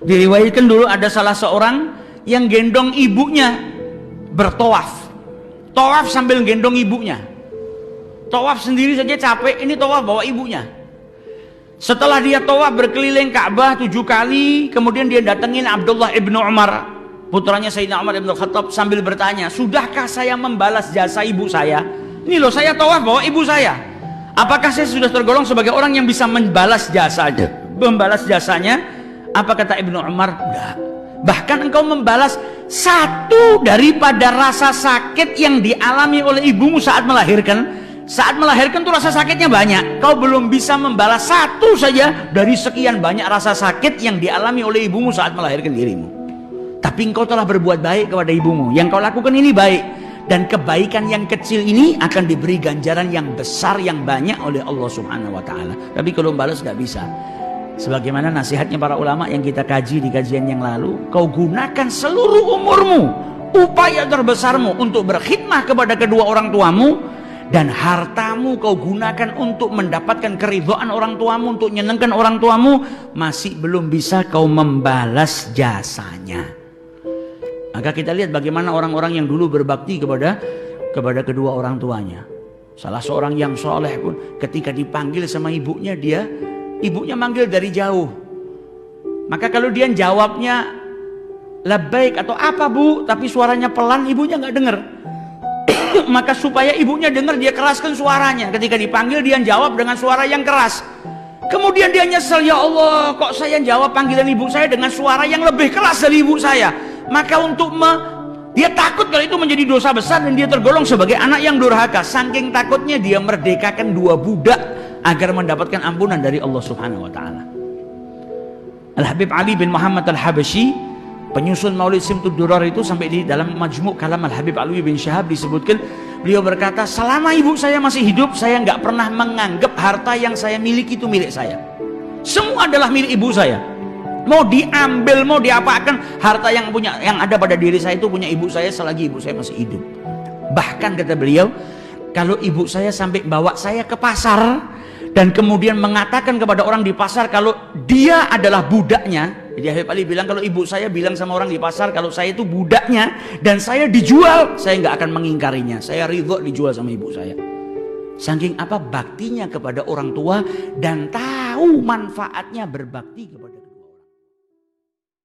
Diriwayatkan dulu ada salah seorang yang gendong ibunya bertawaf. Tawaf sambil gendong ibunya. Tawaf sendiri saja capek, ini tawaf bawa ibunya. Setelah dia tawaf berkeliling Ka'bah 7 kali, kemudian dia datengin Abdullah ibnu Umar, putranya Sayyidina Umar ibn Khattab, sambil bertanya, sudahkah saya membalas jasa ibu saya? Ini loh, saya tawaf bawa ibu saya. Apakah saya sudah tergolong sebagai orang yang bisa membalas jasanya? Apa kata Ibnu Umar? Enggak. Bahkan engkau membalas satu daripada rasa sakit yang dialami oleh ibumu saat melahirkan. Saat melahirkan tuh rasa sakitnya banyak. Kau belum bisa membalas satu saja dari sekian banyak rasa sakit yang dialami oleh ibumu saat melahirkan dirimu. Tapi engkau telah berbuat baik kepada ibumu. Yang kau lakukan ini baik. Dan kebaikan yang kecil ini akan diberi ganjaran yang besar, yang banyak oleh Allah Subhanahu wa Ta'ala. Tapi kalau membalas gak bisa. Sebagaimana nasihatnya para ulama yang kita kaji di kajian yang lalu, kau gunakan seluruh umurmu, upaya terbesarmu untuk berkhidmah kepada kedua orang tuamu, dan hartamu kau gunakan untuk mendapatkan keridhaan orang tuamu, untuk menyenangkan orang tuamu, masih belum bisa kau membalas jasanya. Maka kita lihat bagaimana orang-orang yang dulu berbakti kepada kedua orang tuanya. Salah seorang yang soleh pun ketika dipanggil sama ibunya, ibunya manggil dari jauh. Maka kalau dia jawabnya labbaik atau apa bu, tapi suaranya pelan, ibunya nggak dengar. Maka supaya ibunya dengar, dia keraskan suaranya. Ketika dipanggil dia jawab dengan suara yang keras. Kemudian dia nyesel, ya Allah, kok saya jawab panggilan ibu saya dengan suara yang lebih keras dari ibu saya. Maka dia takut kalau itu menjadi dosa besar dan dia tergolong sebagai anak yang durhaka. Saking takutnya dia merdekakan 2 budak agar mendapatkan ampunan dari Allah Subhanahu wa Ta'ala. Al-Habib Ali bin Muhammad Al-Habasyi, penyusun Maulid Simtud Durar itu, sampai di dalam Majmu' Kalam Al-Habib Alwi bin Syahab disebutkan, beliau berkata, selama ibu saya masih hidup, saya nggak pernah menganggap harta yang saya miliki itu milik saya. Semua adalah milik ibu saya. Mau diambil, mau diapakan, harta yang ada pada diri saya itu punya ibu saya selagi ibu saya masih hidup. Bahkan kata beliau, kalau ibu saya sampai bawa saya ke pasar dan kemudian mengatakan kepada orang di pasar kalau dia adalah budaknya. Jadi Habib Ali bilang, kalau ibu saya bilang sama orang di pasar kalau saya itu budaknya dan saya dijual, saya nggak akan mengingkarinya. Saya ridho dijual sama ibu saya. Saking apa baktinya kepada orang tua dan tahu manfaatnya berbakti kepada